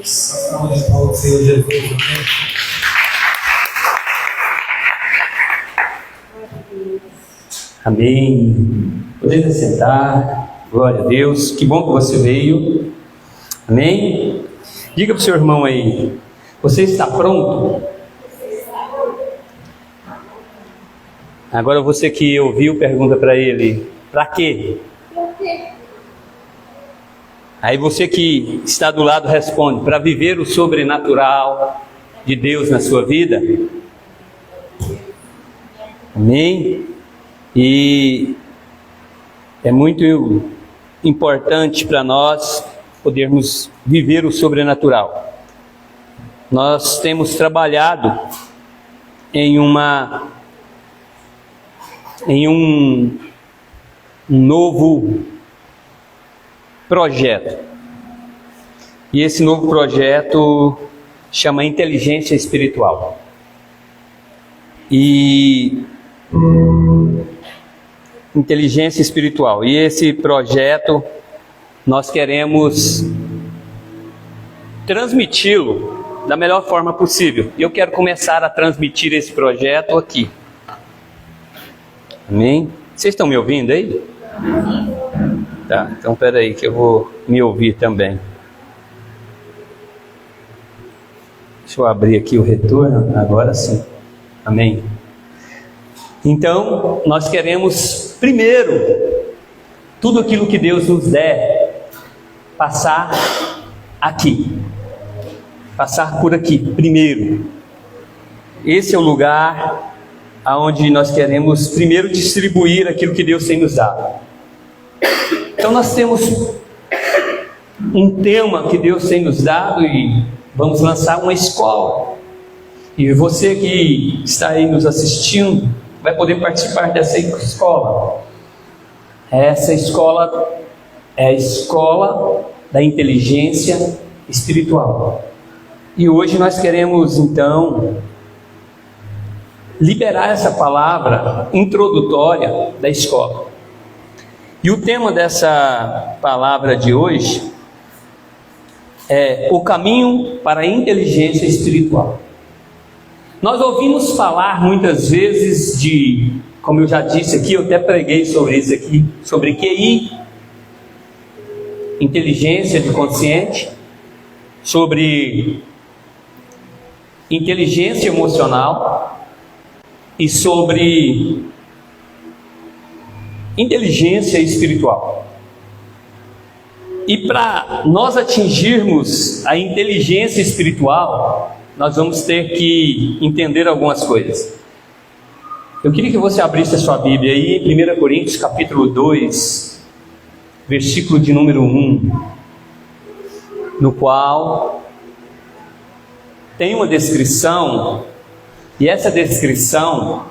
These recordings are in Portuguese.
Jesus. Amém. Podem sentar. Glória a Deus. Que bom que você veio. Amém. Diga para o seu irmão aí: você está pronto? Agora você que ouviu, pergunta para ele: para quê? Aí você que está do lado responde: para viver o sobrenatural de Deus na sua vida. Amém? E é muito importante para nós podermos viver o sobrenatural. Nós temos trabalhado em um novo projeto. E esse novo projeto chama Inteligência Espiritual. Inteligência Espiritual. E esse projeto nós queremos transmiti-lo da melhor forma possível. E eu quero começar a transmitir esse projeto aqui. Amém? Vocês estão me ouvindo aí? Tá, então espera aí que eu vou me ouvir também. Deixa eu abrir aqui o retorno, agora sim. Amém? Então, nós queremos primeiro, tudo aquilo que Deus nos der, passar aqui. Passar por aqui, primeiro. Esse é o lugar aonde nós queremos primeiro distribuir aquilo que Deus tem nos dado. Então nós temos um tema que Deus tem nos dado e vamos lançar uma escola. E você que está aí nos assistindo vai poder participar dessa escola. Essa escola é a escola da inteligência espiritual. E hoje nós queremos então liberar essa palavra introdutória da escola. E o tema dessa palavra de hoje é o caminho para a inteligência espiritual. Nós ouvimos falar muitas vezes de, como eu já disse aqui, eu até preguei sobre isso aqui, sobre QI, inteligência de consciente, sobre inteligência emocional e sobre inteligência espiritual. E para nós atingirmos a inteligência espiritual, nós vamos ter que entender algumas coisas. Eu queria que você abrisse a sua Bíblia aí em 1 Coríntios capítulo 2, versículo de número 1, no qual tem uma descrição, e essa descrição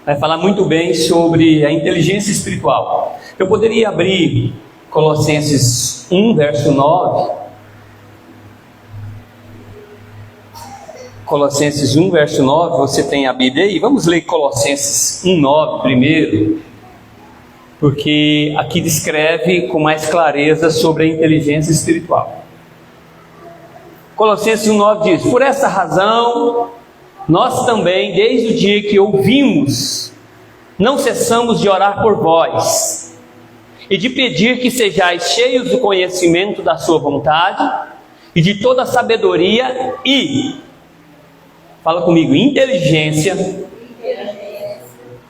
vai falar muito bem sobre a inteligência espiritual. Eu poderia abrir Colossenses 1, verso 9. Colossenses 1, verso 9, você tem a Bíblia aí? Vamos ler Colossenses 1, 9 primeiro, porque aqui descreve com mais clareza sobre a inteligência espiritual. Colossenses 1, 9 diz: por essa razão, nós também, desde o dia que ouvimos, não cessamos de orar por vós, e de pedir que sejais cheios do conhecimento da sua vontade, e de toda a sabedoria e, fala comigo, inteligência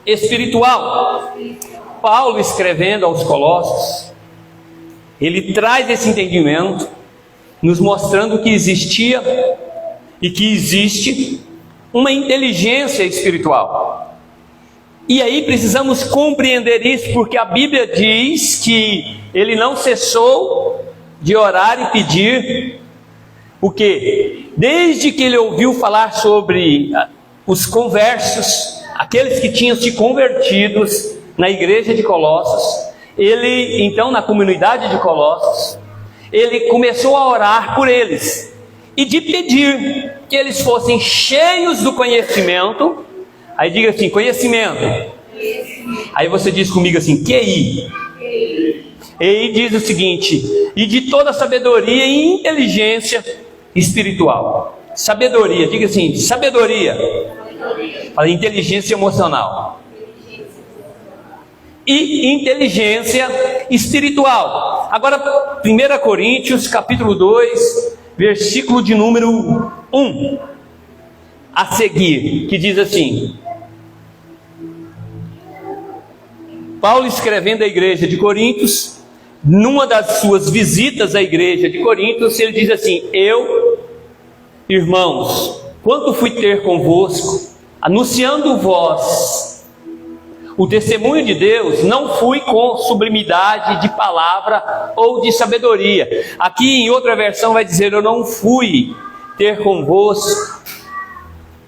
espiritual. Paulo, escrevendo aos Colossos, ele traz esse entendimento, nos mostrando que existia e que existe uma inteligência espiritual. E aí precisamos compreender isso, porque a Bíblia diz que ele não cessou de orar e pedir, o quê? Desde que ele ouviu falar sobre os conversos, aqueles que tinham se convertidos na igreja de Colossos, ele então na comunidade de Colossos, ele começou a orar por eles e de pedir que eles fossem cheios do conhecimento. Aí diga assim, conhecimento. Aí você diz comigo assim, QI. E diz o seguinte: e de toda sabedoria e inteligência espiritual. Sabedoria, diga assim, sabedoria. Fala, inteligência emocional. E inteligência espiritual. Agora, 1 Coríntios, capítulo 2, versículo de número 1. A seguir, que diz assim: Paulo escrevendo à igreja de Coríntios, numa das suas visitas à igreja de Coríntios, ele diz assim: eu, irmãos, quando fui ter convosco, anunciando vós o testemunho de Deus, não fui com sublimidade de palavra ou de sabedoria. Aqui em outra versão vai dizer: eu não fui ter convosco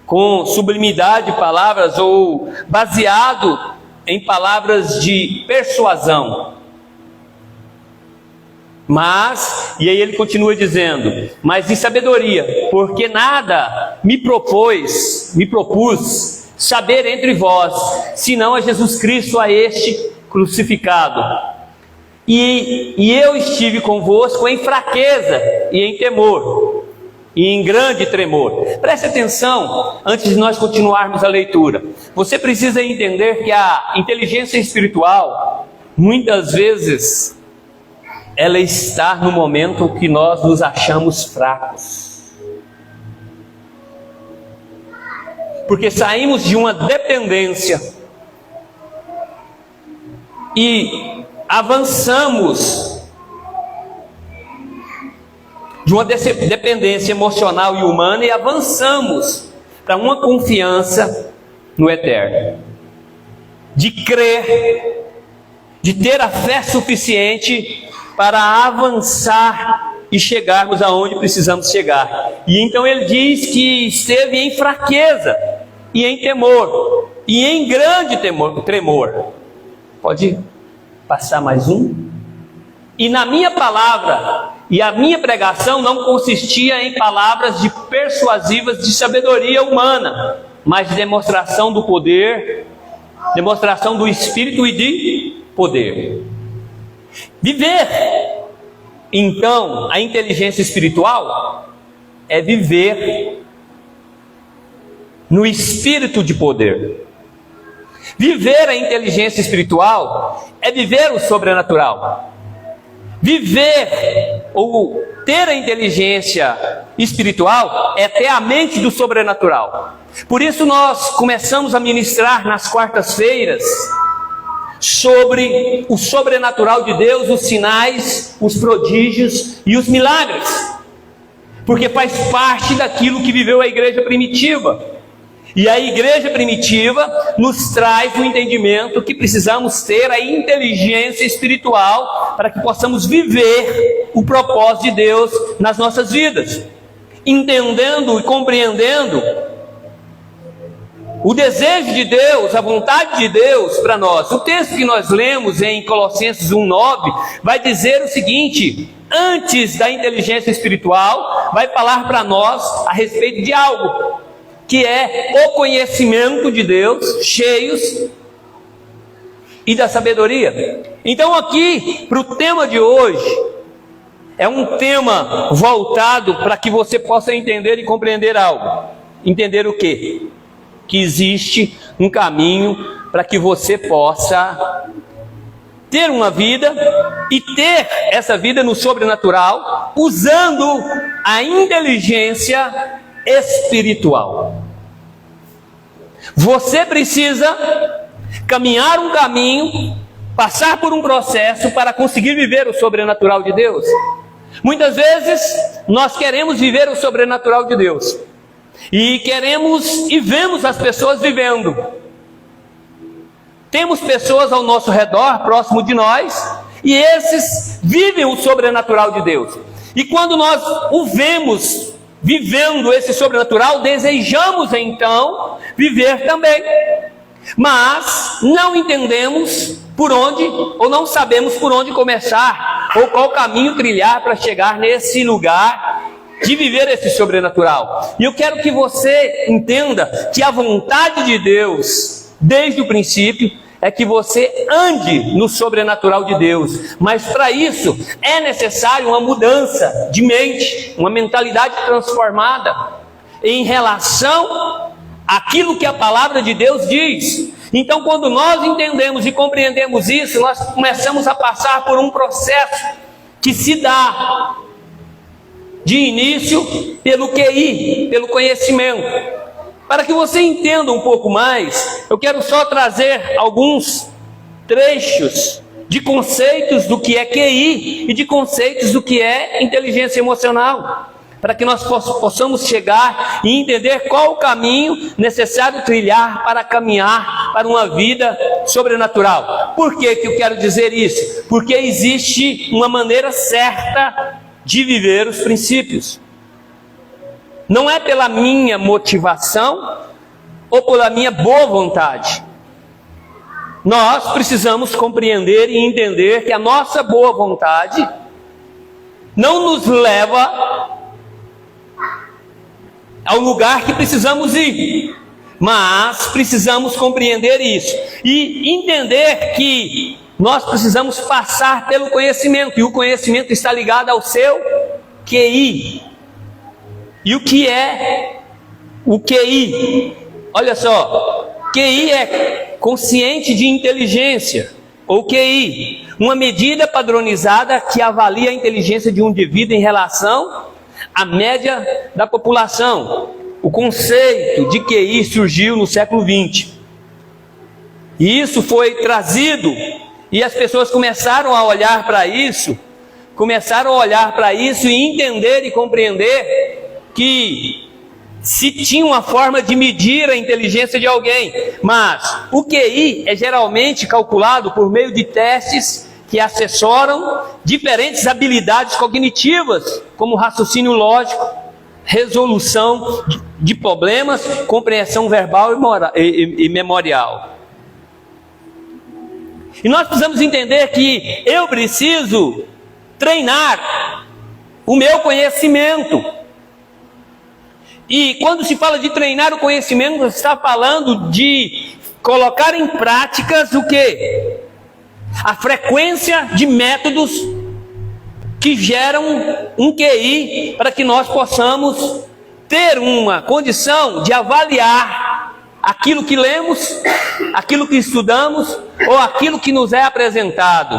com sublimidade de palavras ou baseado em palavras de persuasão. Mas, e aí ele continua dizendo, mas em sabedoria, porque nada me propus saber entre vós, senão a Jesus Cristo, a este crucificado. E eu estive convosco em fraqueza e em temor, e em grande tremor. Preste atenção, antes de nós continuarmos a leitura. Você precisa entender que a inteligência espiritual, muitas vezes, ela está no momento que nós nos achamos fracos. Porque saímos de uma dependência e avançamos de uma dependência emocional e humana e avançamos para uma confiança no eterno, de crer, de ter a fé suficiente para avançar e chegarmos aonde precisamos chegar. E então ele diz que esteve em fraqueza e em temor e em grande tremor. Pode passar mais um? E na minha palavra e a minha pregação não consistia em palavras persuasivas de sabedoria humana, mas de demonstração do poder, demonstração do Espírito e de poder. Viver, então, a inteligência espiritual é viver no espírito de poder. Viver a inteligência espiritual é viver o sobrenatural. Viver ou ter a inteligência espiritual é ter a mente do sobrenatural. Por isso nós começamos a ministrar nas quartas-feiras sobre o sobrenatural de Deus, os sinais, os prodígios e os milagres, porque faz parte daquilo que viveu a igreja primitiva. E a igreja primitiva nos traz o entendimento que precisamos ter a inteligência espiritual para que possamos viver o propósito de Deus nas nossas vidas, entendendo e compreendendo o desejo de Deus, a vontade de Deus para nós. O texto que nós lemos em Colossenses 1:9 vai dizer o seguinte: antes da inteligência espiritual, vai falar para nós a respeito de algo, que é o conhecimento de Deus, cheios e da sabedoria. Então aqui, para o tema de hoje, é um tema voltado para que você possa entender e compreender algo. Entender o quê? Que existe um caminho para que você possa ter uma vida e ter essa vida no sobrenatural, usando a inteligência espiritual. Você precisa caminhar um caminho, passar por um processo para conseguir viver o sobrenatural de Deus. Muitas vezes nós queremos viver o sobrenatural de Deus e queremos e vemos as pessoas vivendo. Temos pessoas ao nosso redor, próximo de nós, e esses vivem o sobrenatural de Deus. E quando nós o vemos vivendo esse sobrenatural, desejamos então viver também, mas não entendemos por onde, ou não sabemos por onde começar, ou qual caminho trilhar para chegar nesse lugar de viver esse sobrenatural. E eu quero que você entenda que a vontade de Deus, desde o princípio, é que você ande no sobrenatural de Deus. Mas para isso é necessário uma mudança de mente, uma mentalidade transformada em relação àquilo que a palavra de Deus diz. Então, quando nós entendemos e compreendemos isso, nós começamos a passar por um processo que se dá de início pelo QI, pelo conhecimento. Para que você entenda um pouco mais, eu quero só trazer alguns trechos de conceitos do que é QI e de conceitos do que é inteligência emocional, para que nós possamos chegar e entender qual o caminho necessário trilhar para caminhar para uma vida sobrenatural. Por que eu quero dizer isso? Porque existe uma maneira certa de viver os princípios. Não é pela minha motivação ou pela minha boa vontade. Nós precisamos compreender e entender que a nossa boa vontade não nos leva ao lugar que precisamos ir, mas precisamos compreender isso e entender que nós precisamos passar pelo conhecimento, e o conhecimento está ligado ao seu QI. E o que é o QI? Olha só, QI é consciente de inteligência, ou QI, uma medida padronizada que avalia a inteligência de um indivíduo em relação à média da população. O conceito de QI surgiu no século XX. E isso foi trazido, e as pessoas começaram a olhar para isso, e entender e compreender que se tinha uma forma de medir a inteligência de alguém, mas o QI é geralmente calculado por meio de testes que assessoram diferentes habilidades cognitivas, como raciocínio lógico, resolução de problemas, compreensão verbal e memorial. E nós precisamos entender que eu preciso treinar o meu conhecimento. E quando se fala de treinar o conhecimento, você está falando de colocar em práticas o quê? A frequência de métodos que geram um QI para que nós possamos ter uma condição de avaliar aquilo que lemos, aquilo que estudamos ou aquilo que nos é apresentado.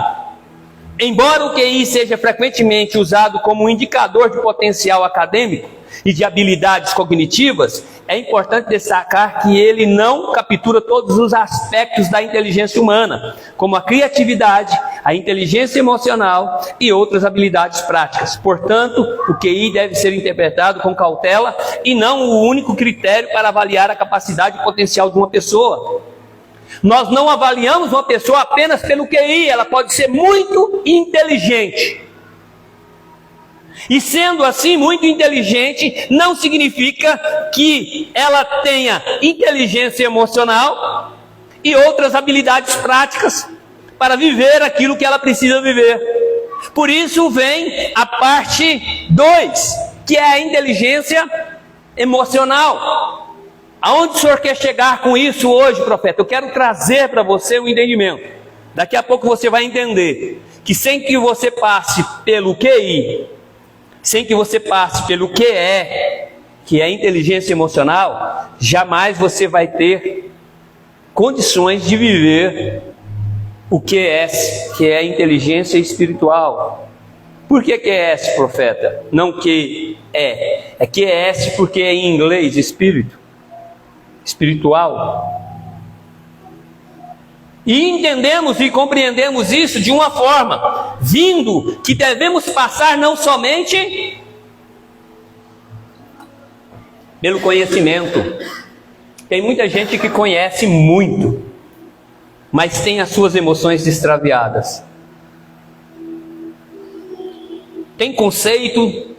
Embora o QI seja frequentemente usado como um indicador de potencial acadêmico e de habilidades cognitivas, é importante destacar que ele não captura todos os aspectos da inteligência humana, como a criatividade, a inteligência emocional e outras habilidades práticas. Portanto, o QI deve ser interpretado com cautela e não o único critério para avaliar a capacidade e potencial de uma pessoa. Nós não avaliamos uma pessoa apenas pelo QI, ela pode ser muito inteligente. E sendo assim muito inteligente, não significa que ela tenha inteligência emocional e outras habilidades práticas para viver aquilo que ela precisa viver. Por isso vem a parte 2, que é a inteligência emocional. Aonde o senhor quer chegar com isso hoje, profeta? Eu quero trazer para você o entendimento. Daqui a pouco você vai entender que sem que você passe pelo QI, sem que você passe pelo que é inteligência emocional, jamais você vai ter condições de viver o QS, que é inteligência espiritual. Por que QS, profeta? Não que é QS porque é em inglês espiritual. E entendemos e compreendemos isso de uma forma, vindo que devemos passar não somente pelo conhecimento. Tem muita gente que conhece muito, mas tem as suas emoções extraviadas. Tem conceito,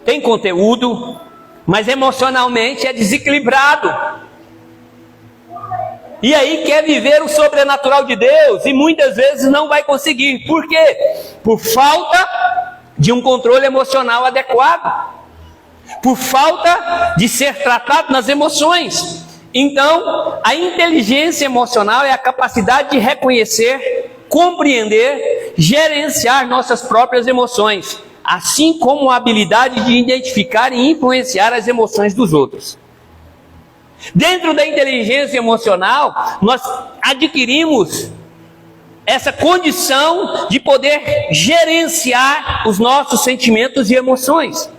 tem conteúdo, mas emocionalmente é desequilibrado. E aí quer viver o sobrenatural de Deus e muitas vezes não vai conseguir. Por quê? Por falta de um controle emocional adequado. Por falta de ser tratado nas emoções. Então, a inteligência emocional é a capacidade de reconhecer, compreender, gerenciar nossas próprias emoções, assim como a habilidade de identificar e influenciar as emoções dos outros. Dentro da inteligência emocional, nós adquirimos essa condição de poder gerenciar os nossos sentimentos e emoções.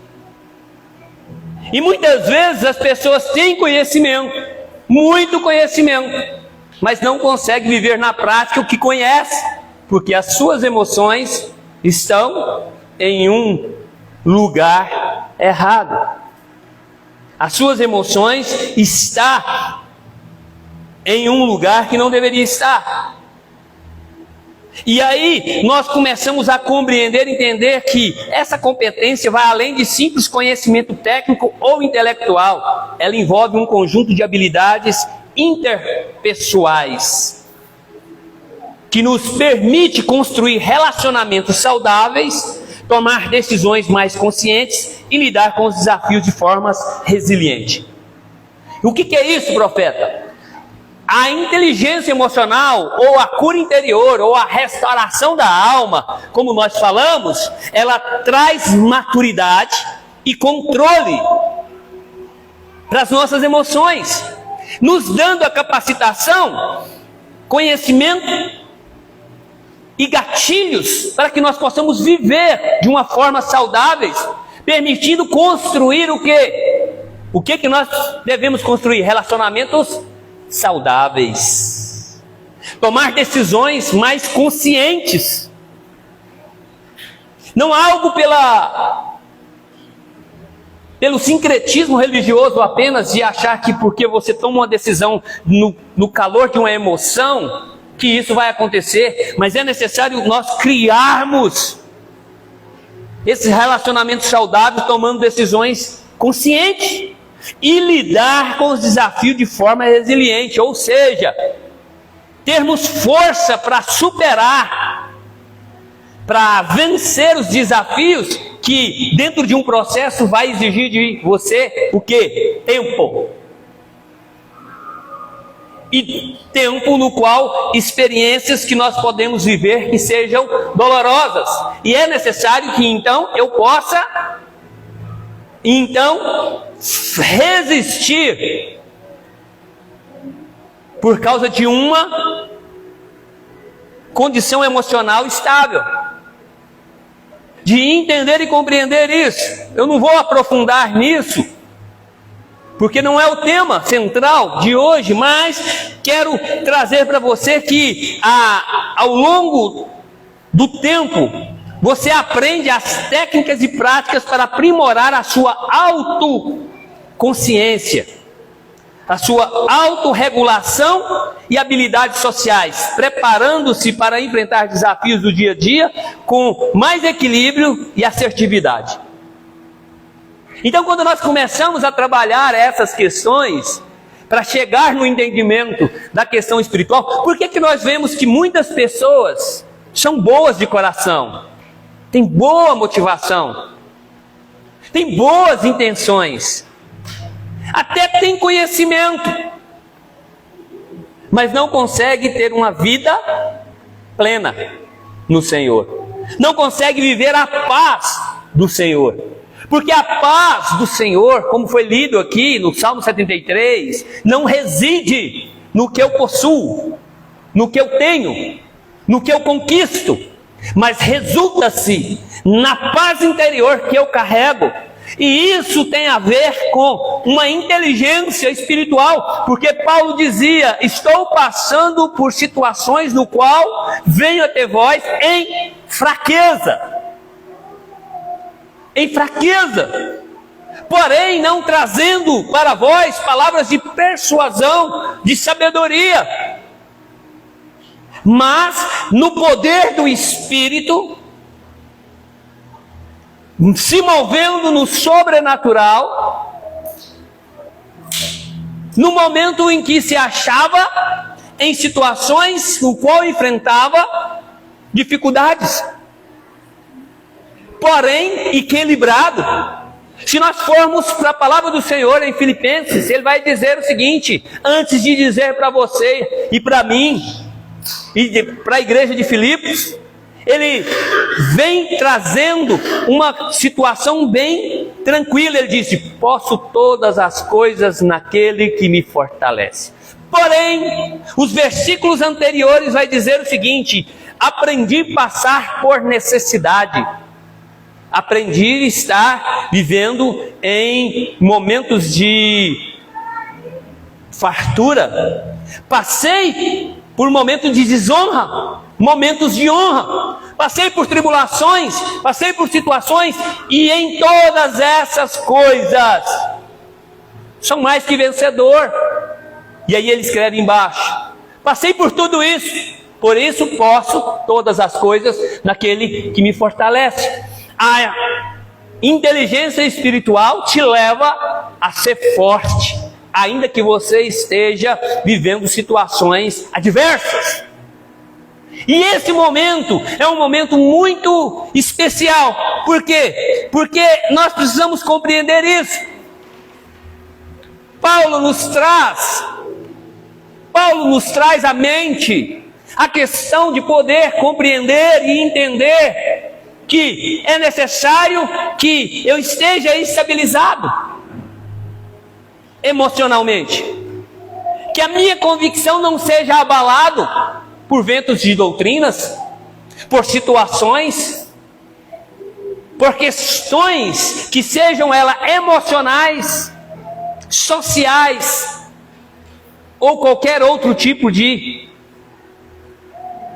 E muitas vezes as pessoas têm conhecimento, muito conhecimento, mas não conseguem viver na prática o que conhecem, porque as suas emoções estão em um lugar errado. As suas emoções estão em um lugar que não deveria estar. E aí nós começamos a compreender, entender que essa competência vai além de simples conhecimento técnico ou intelectual. Ela envolve um conjunto de habilidades interpessoais que nos permite construir relacionamentos saudáveis, tomar decisões mais conscientes e lidar com os desafios de formas resilientes. O que é isso, profeta? A inteligência emocional, ou a cura interior, ou a restauração da alma, como nós falamos, ela traz maturidade e controle para as nossas emoções, nos dando a capacitação, conhecimento e gatilhos para que nós possamos viver de uma forma saudável, permitindo construir o quê? O que nós devemos construir? Relacionamentos saudáveis. Tomar decisões mais conscientes. Não algo pelo sincretismo religioso apenas de achar que porque você toma uma decisão no calor de uma emoção, que isso vai acontecer, mas é necessário nós criarmos esses relacionamentos saudáveis, tomando decisões conscientes e lidar com os desafios de forma resiliente, ou seja, termos força para superar, para vencer os desafios que dentro de um processo vai exigir de você o quê? Tempo. E tempo no qual experiências que nós podemos viver que sejam dolorosas. E é necessário que então eu possa resistir por causa de uma condição emocional estável. De entender e compreender isso. Eu não vou aprofundar nisso, porque não é o tema central de hoje, mas quero trazer para você que ao longo do tempo, você aprende as técnicas e práticas para aprimorar a sua autoconsciência, a sua autorregulação e habilidades sociais, preparando-se para enfrentar desafios do dia a dia com mais equilíbrio e assertividade. Então, quando nós começamos a trabalhar essas questões, para chegar no entendimento da questão espiritual, por que nós vemos que muitas pessoas são boas de coração, têm boa motivação, têm boas intenções, até têm conhecimento, mas não conseguem ter uma vida plena no Senhor, não conseguem viver a paz do Senhor? Porque a paz do Senhor, como foi lido aqui no Salmo 73, não reside no que eu possuo, no que eu tenho, no que eu conquisto, mas resulta-se na paz interior que eu carrego. E isso tem a ver com uma inteligência espiritual, porque Paulo dizia: estou passando por situações no qual venho até vós em fraqueza. Em fraqueza, porém não trazendo para vós palavras de persuasão, de sabedoria, mas no poder do Espírito, se movendo no sobrenatural, no momento em que se achava em situações no qual enfrentava dificuldades, porém equilibrado, Se nós formos para a palavra do Senhor em Filipenses, Ele vai dizer o seguinte, antes de dizer para você e para mim, e para a igreja de Filipos, Ele vem trazendo uma situação bem tranquila. Ele disse, posso todas as coisas naquele que me fortalece. Porém, os versículos anteriores vai dizer o seguinte, aprendi a passar por necessidade. Aprendi a estar vivendo em momentos de fartura. Passei por momentos de desonra, momentos de honra. Passei por tribulações, passei por situações, e em todas essas coisas sou mais que vencedor. E aí ele escreve embaixo, passei por tudo isso, por isso posso todas as coisas naquele que me fortalece. A inteligência espiritual te leva a ser forte, ainda que você esteja vivendo situações adversas. E esse momento é um momento muito especial. Por quê? Porque nós precisamos compreender isso. Paulo nos traz à mente a questão de poder compreender e entender que é necessário que eu esteja estabilizado emocionalmente, que a minha convicção não seja abalado por ventos de doutrinas, por situações, por questões que sejam elas emocionais, sociais ou qualquer outro tipo de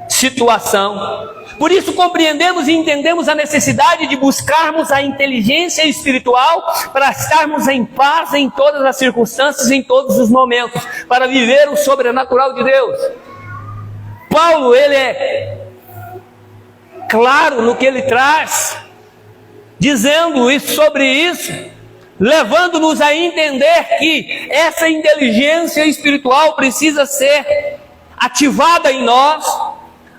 situação. Por isso compreendemos e entendemos a necessidade de buscarmos a inteligência espiritual para estarmos em paz em todas as circunstâncias, em todos os momentos, para viver o sobrenatural de Deus. Paulo, ele é claro no que ele traz, dizendo isso sobre isso, levando-nos a entender que essa inteligência espiritual precisa ser ativada em nós,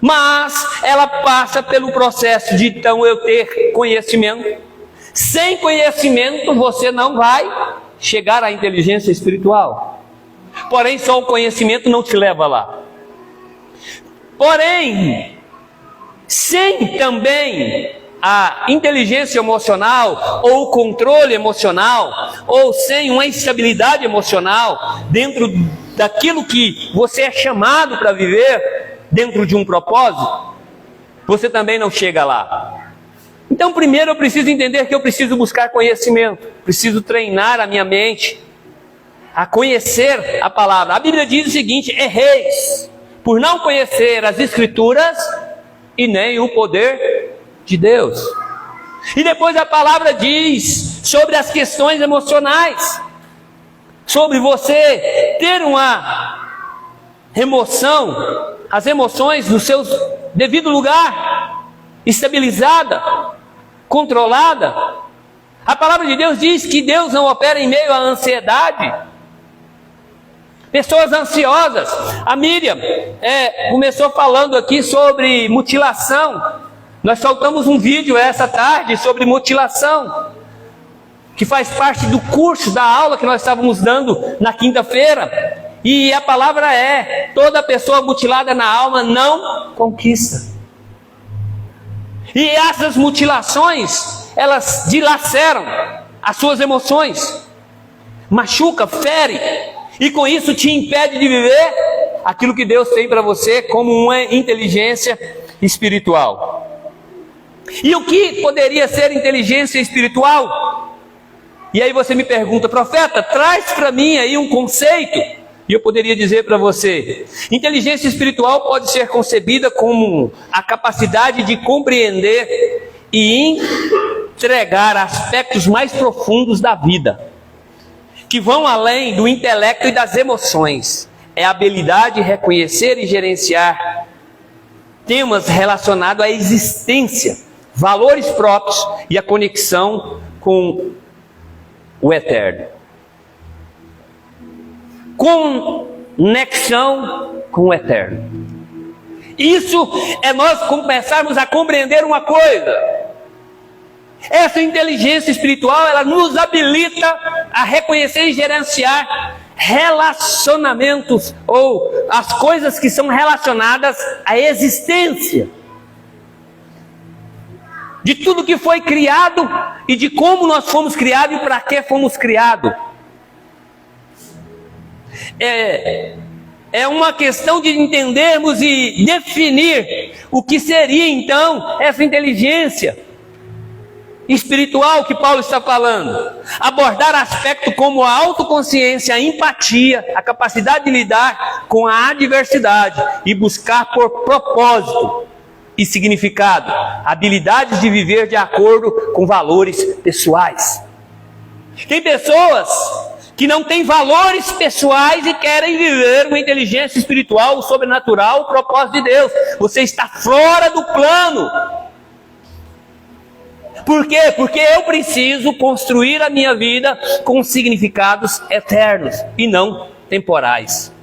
mas ela passa pelo processo de então eu ter conhecimento. Sem conhecimento você não vai chegar à inteligência espiritual. Porém, só o conhecimento não te leva lá. Porém, sem também a inteligência emocional, ou o controle emocional, ou sem uma estabilidade emocional, dentro daquilo que você é chamado para viver, dentro de um propósito, você também não chega lá. Então primeiro eu preciso entender que eu preciso buscar conhecimento, preciso treinar a minha mente, a conhecer a palavra. A Bíblia diz o seguinte, erreis, por não conhecer as Escrituras, e nem o poder de Deus. E depois a palavra diz sobre as questões emocionais, sobre você ter uma remoção, as emoções no seu devido lugar, estabilizada, controlada. A palavra de Deus diz que Deus não opera em meio à ansiedade. Pessoas ansiosas. A Miriam começou falando aqui sobre mutilação. Nós soltamos um vídeo essa tarde sobre mutilação, que faz parte do curso, da aula que nós estávamos dando na quinta-feira. E a palavra é, toda pessoa mutilada na alma não conquista. E essas mutilações, elas dilaceram as suas emoções, machuca, fere, e com isso te impede de viver aquilo que Deus tem para você como uma inteligência espiritual. E o que poderia ser inteligência espiritual? E aí você me pergunta, profeta, traz para mim aí um conceito. E eu poderia dizer para você, inteligência espiritual pode ser concebida como a capacidade de compreender e entregar aspectos mais profundos da vida, que vão além do intelecto e das emoções. É a habilidade de reconhecer e gerenciar temas relacionados à existência, valores próprios e a conexão com o eterno. Conexão com o eterno. Isso é nós começarmos a compreender uma coisa, Essa inteligência espiritual, ela nos habilita a reconhecer e gerenciar relacionamentos, ou as coisas que são relacionadas à existência de tudo que foi criado e de como nós fomos criados e para que fomos criados. É uma questão de entendermos e definir o que seria então essa inteligência espiritual que Paulo está falando. Abordar aspectos como a autoconsciência, a empatia, a capacidade de lidar com a adversidade e buscar por propósito e significado, habilidades de viver de acordo com valores pessoais. Tem pessoas que não têm valores pessoais e querem viver uma inteligência espiritual, o sobrenatural, o propósito de Deus. Você está fora do plano. Por quê? Porque eu preciso construir a minha vida com significados eternos e não temporais.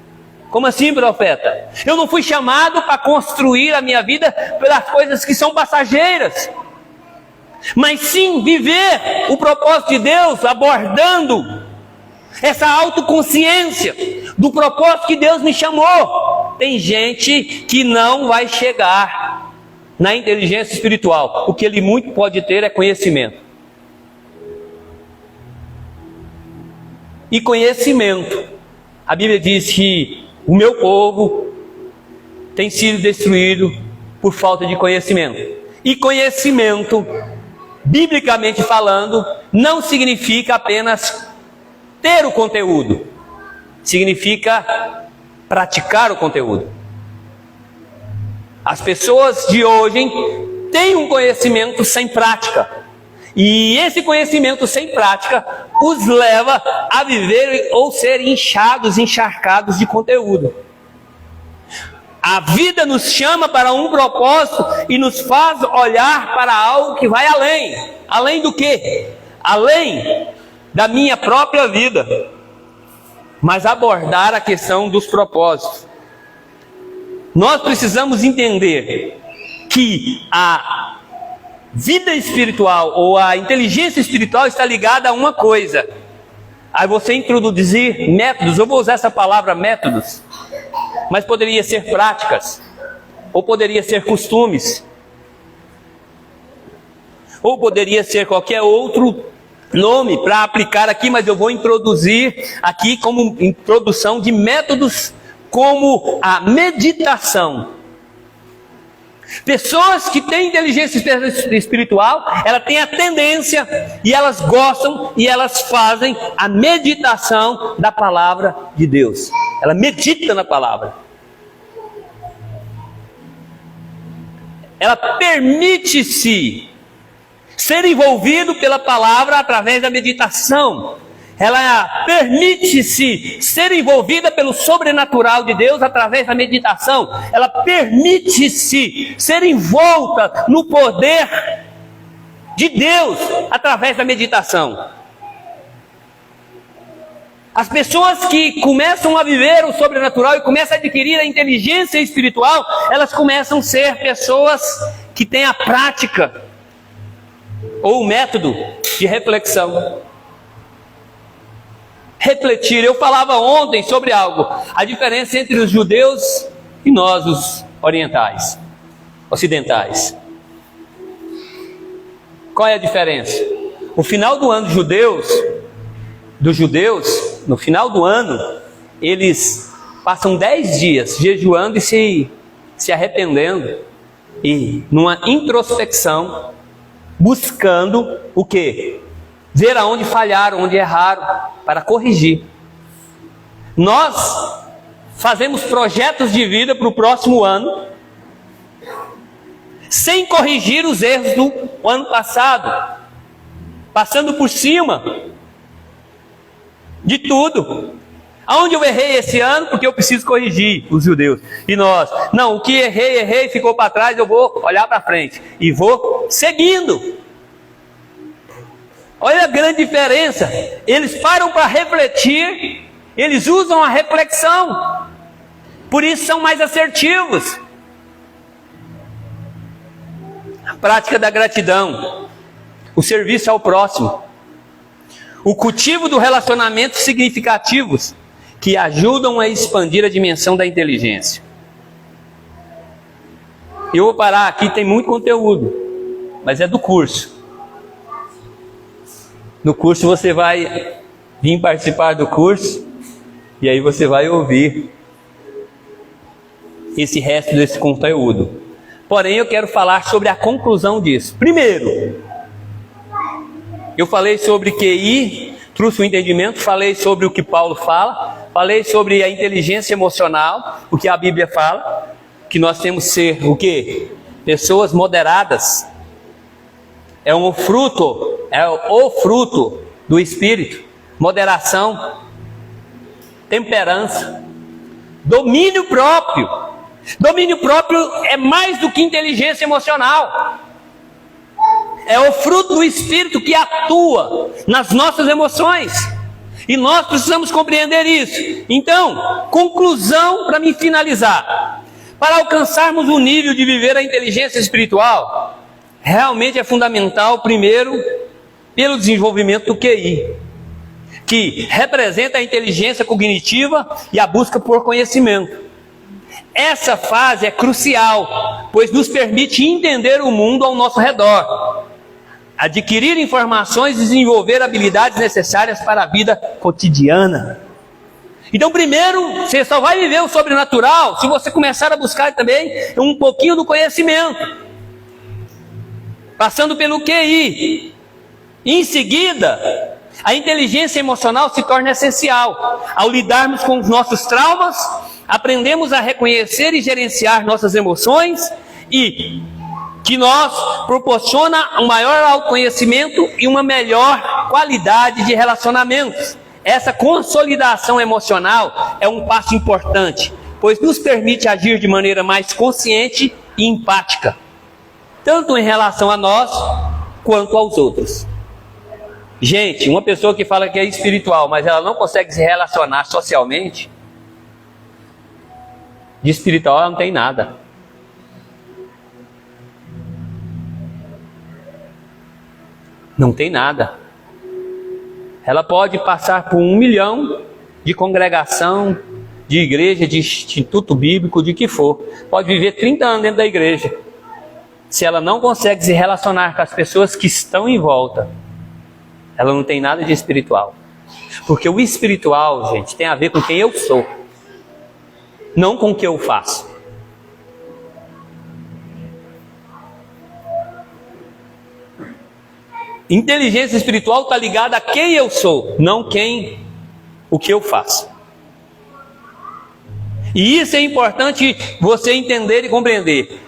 Como assim, profeta? Eu não fui chamado para construir a minha vida pelas coisas que são passageiras, mas sim viver o propósito de Deus, abordando essa autoconsciência do propósito que Deus me chamou. Tem gente que não vai chegar na inteligência espiritual. O que ele muito pode ter é conhecimento. E conhecimento, a Bíblia diz que o meu povo tem sido destruído por falta de conhecimento. E conhecimento, biblicamente falando, não significa apenas ter o conteúdo. Significa praticar o conteúdo. As pessoas de hoje têm um conhecimento sem prática. E esse conhecimento sem prática os leva a viver ou ser inchados, encharcados de conteúdo. A vida nos chama para um propósito e nos faz olhar para algo que vai além. Além do quê? Além da minha própria vida. Mas abordar a questão dos propósitos. Nós precisamos entender que a vida espiritual ou a inteligência espiritual está ligada a uma coisa. Aí você introduzir métodos, eu vou usar essa palavra métodos, mas poderia ser práticas, ou poderia ser costumes, ou poderia ser qualquer outro nome para aplicar aqui, mas eu vou introduzir aqui como introdução de métodos como a meditação. Pessoas que têm inteligência espiritual, elas têm a tendência e elas gostam e elas fazem a meditação da palavra de Deus. Ela medita na palavra. Ela permite-se ser envolvido pela palavra através da meditação. Ela permite-se ser envolvida pelo sobrenatural de Deus através da meditação. Ela permite-se ser envolta no poder de Deus através da meditação. As pessoas que começam a viver o sobrenatural e começam a adquirir a inteligência espiritual, elas começam a ser pessoas que têm a prática ou o método de reflexão. Refletir. Eu falava ontem sobre algo, a diferença entre os judeus e nós, os orientais, ocidentais. Qual é a diferença? O final do ano dos judeus, no final do ano, eles passam 10 dias jejuando e se arrependendo e numa introspecção, buscando o quê? Ver aonde falharam, onde erraram, para corrigir. Nós fazemos projetos de vida para o próximo ano, sem corrigir os erros do ano passado, passando por cima de tudo. Aonde eu errei esse ano, porque eu preciso corrigir, os judeus. E nós, não, o que errei, ficou para trás, eu vou olhar para frente. E vou seguindo. Olha a grande diferença. Eles param para refletir, eles usam a reflexão. Por isso são mais assertivos. A prática da gratidão. o serviço ao próximo, o cultivo do relacionamentos significativos que ajudam a expandir a dimensão da inteligência. Eu vou parar aqui, tem muito conteúdo, mas é do curso. No curso você vai vir participar do curso e aí você vai ouvir esse resto desse conteúdo. Porém, eu quero falar sobre a conclusão disso. Primeiro, eu falei sobre QI, trouxe o entendimento, falei sobre o que Paulo fala, falei sobre a inteligência emocional, o que a Bíblia fala, que nós temos que ser o quê? Pessoas moderadas. É o fruto do Espírito. Moderação, temperança, domínio próprio. Domínio próprio é mais do que inteligência emocional. É o fruto do Espírito que atua nas nossas emoções. E nós precisamos compreender isso. Então, conclusão para me finalizar. Para alcançarmos o nível de viver a inteligência espiritual, realmente é fundamental, primeiro, pelo desenvolvimento do QI, que representa a inteligência cognitiva e a busca por conhecimento. Essa fase é crucial, pois nos permite entender o mundo ao nosso redor, adquirir informações e desenvolver habilidades necessárias para a vida cotidiana. Então, primeiro, você só vai viver o sobrenatural se você começar a buscar também um pouquinho do conhecimento, passando pelo QI. Em seguida, a inteligência emocional se torna essencial. Ao lidarmos com os nossos traumas, aprendemos a reconhecer e gerenciar nossas emoções e que nos proporciona um maior autoconhecimento e uma melhor qualidade de relacionamentos. Essa consolidação emocional é um passo importante, pois nos permite agir de maneira mais consciente e empática, tanto em relação a nós quanto aos outros. Gente, uma pessoa que fala que é espiritual, mas ela não consegue se relacionar socialmente, de espiritual ela não tem nada. Não tem nada. Ela pode passar por 1 milhão de congregação, de igreja, de instituto bíblico, de que for. Pode viver 30 anos dentro da igreja. Se ela não consegue se relacionar com as pessoas que estão em volta, ela não tem nada de espiritual. Porque o espiritual, gente, tem a ver com quem eu sou, não com o que eu faço. Inteligência espiritual está ligada a quem eu sou, não o que eu faço. E isso é importante você entender e compreender.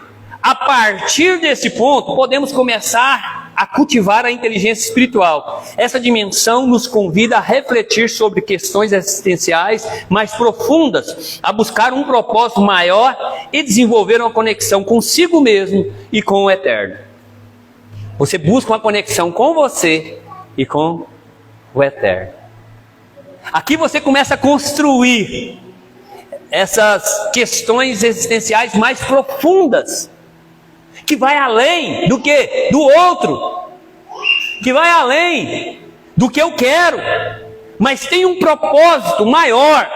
A partir desse ponto, podemos começar a cultivar a inteligência espiritual. Essa dimensão nos convida a refletir sobre questões existenciais mais profundas, a buscar um propósito maior e desenvolver uma conexão consigo mesmo e com o eterno. Você busca uma conexão com você e com o eterno. Aqui você começa a construir essas questões existenciais mais profundas, que vai além do que? Do outro, que vai além do que eu quero, mas tem um propósito maior,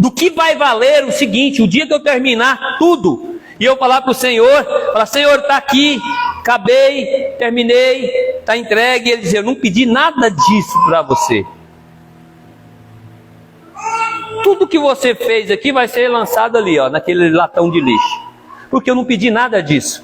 do que vai valer o seguinte: o dia que eu terminar tudo, e eu falar para o Senhor, Senhor, está aqui, acabei, terminei, está entregue, e Ele dizer, eu não pedi nada disso para você. Tudo que você fez aqui vai ser lançado ali, ó, naquele latão de lixo, porque eu não pedi nada disso.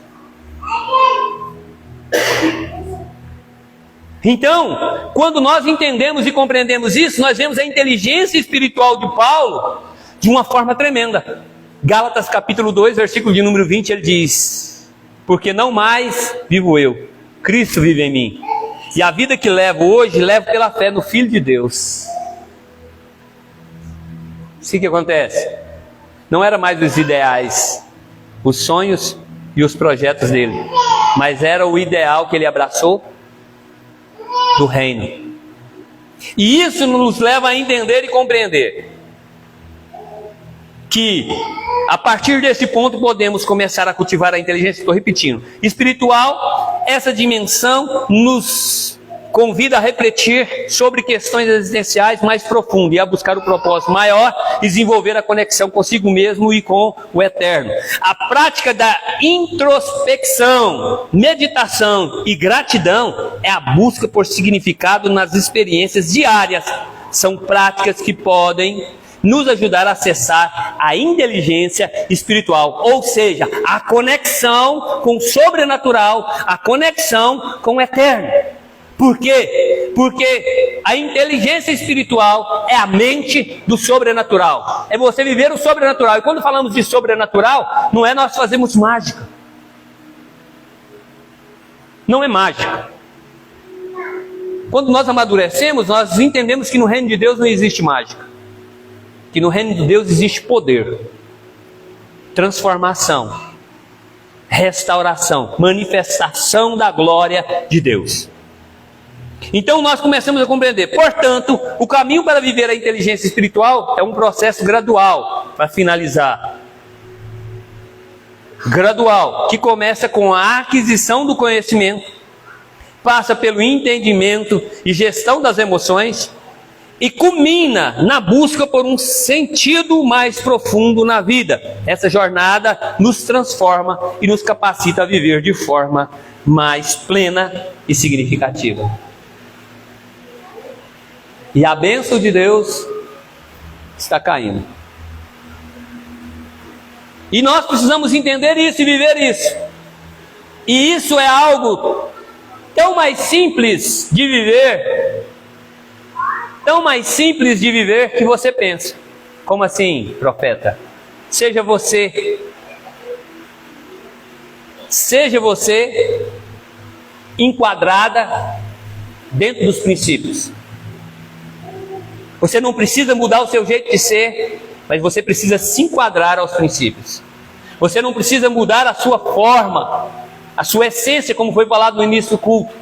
Então, quando nós entendemos e compreendemos isso, nós vemos a inteligência espiritual de Paulo de uma forma tremenda. Gálatas capítulo 2, versículo de número 20, ele diz: porque não mais vivo eu, Cristo vive em mim, e a vida que levo hoje, levo pela fé no Filho de Deus. Isso que acontece, não era mais os ideais, os sonhos e os projetos dele, mas era o ideal que ele abraçou do reino. E isso nos leva a entender e compreender que A partir desse ponto podemos começar a cultivar a inteligência, estou repetindo, espiritual. Essa dimensão nos convida a refletir sobre questões existenciais mais profundas e a buscar o propósito maior, desenvolver a conexão consigo mesmo e com o eterno. A prática da introspecção, meditação e gratidão é a busca por significado nas experiências diárias. São práticas que podem nos ajudar a acessar a inteligência espiritual, ou seja, a conexão com o sobrenatural, a conexão com o eterno. Por quê? Porque a inteligência espiritual é a mente do sobrenatural. É você viver o sobrenatural. E quando falamos de sobrenatural, não é nós fazemos mágica. Não é mágica. Quando nós amadurecemos, nós entendemos que no reino de Deus não existe mágica. Que no reino de Deus existe poder, transformação, restauração, manifestação da glória de Deus. Então nós começamos a compreender, portanto, o caminho para viver a inteligência espiritual é um processo gradual, para finalizar. Gradual, que começa com a aquisição do conhecimento, passa pelo entendimento e gestão das emoções, e culmina na busca por um sentido mais profundo na vida. Essa jornada nos transforma e nos capacita a viver de forma mais plena e significativa. E a bênção de Deus está caindo. E nós precisamos entender isso e viver isso. E isso é algo tão mais simples de viver, tão mais simples de viver que você pensa. Como assim, profeta? Seja você enquadrada dentro dos princípios. Você não precisa mudar o seu jeito de ser, mas você precisa se enquadrar aos princípios. Você não precisa mudar a sua forma, a sua essência, como foi falado no início do culto.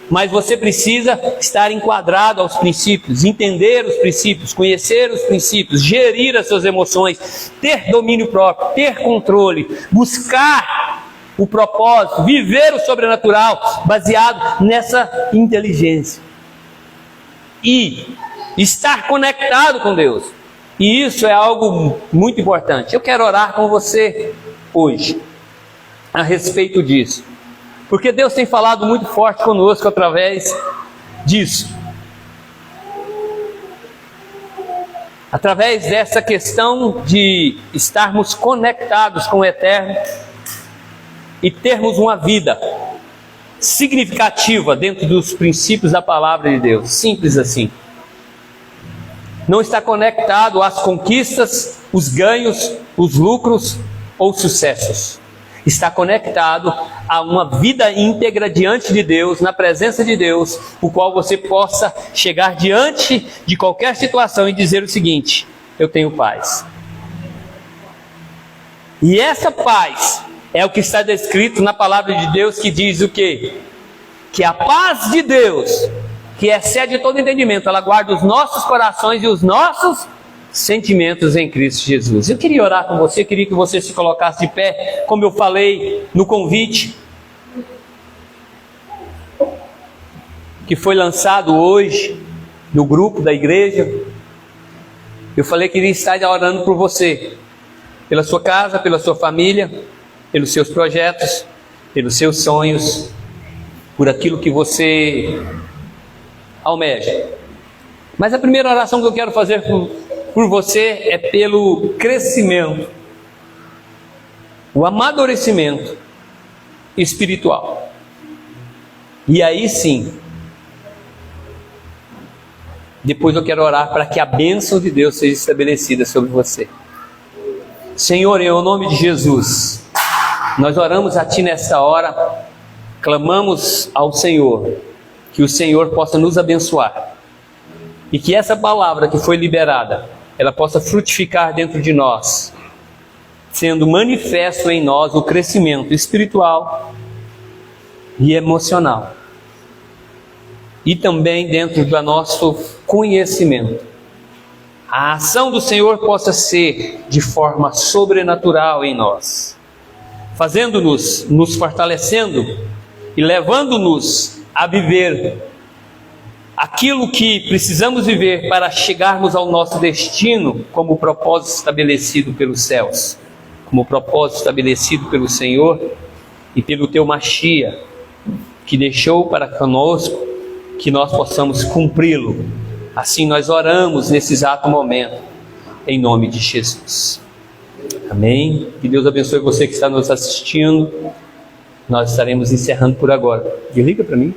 Mas você precisa estar enquadrado aos princípios, entender os princípios, conhecer os princípios, gerir as suas emoções, ter domínio próprio, ter controle, buscar o propósito, viver o sobrenatural, baseado nessa inteligência. E estar conectado com Deus. E isso é algo muito importante. Eu quero orar com você hoje a respeito disso. Porque Deus tem falado muito forte conosco através disso. Através dessa questão de estarmos conectados com o Eterno e termos uma vida significativa dentro dos princípios da palavra de Deus. Simples assim. Não está conectado às conquistas, os ganhos, os lucros ou sucessos. Está conectado a uma vida íntegra diante de Deus, na presença de Deus, o qual você possa chegar diante de qualquer situação e dizer o seguinte: eu tenho paz. E essa paz é o que está descrito na palavra de Deus, que diz o quê? Que a paz de Deus, que excede todo entendimento, ela guarda os nossos corações e os nossos sentimentos em Cristo Jesus. Eu queria orar com você, queria que você se colocasse de pé, como eu falei no convite que foi lançado hoje no grupo da igreja. Eu falei que iria estar orando por você, pela sua casa, pela sua família, pelos seus projetos, pelos seus sonhos, por aquilo que você almeja. Mas a primeira oração que eu quero fazer por você é pelo crescimento, o amadurecimento espiritual. E aí sim, depois eu quero orar para que a bênção de Deus seja estabelecida sobre você. Senhor, em nome de Jesus, nós oramos a Ti nesta hora, clamamos ao Senhor, que o Senhor possa nos abençoar, e que essa palavra que foi liberada, ela possa frutificar dentro de nós, sendo manifesto em nós o crescimento espiritual e emocional, e também dentro do nosso conhecimento, a ação do Senhor possa ser de forma sobrenatural em nós, fazendo-nos, nos fortalecendo e levando-nos a viver aquilo que precisamos viver para chegarmos ao nosso destino como propósito estabelecido pelos céus, como propósito estabelecido pelo Senhor e pelo teu Mashiach, que deixou para conosco que nós possamos cumpri-lo. Assim nós oramos nesse exato momento, em nome de Jesus. Amém. Que Deus abençoe você que está nos assistindo. Nós estaremos encerrando por agora. E liga para mim.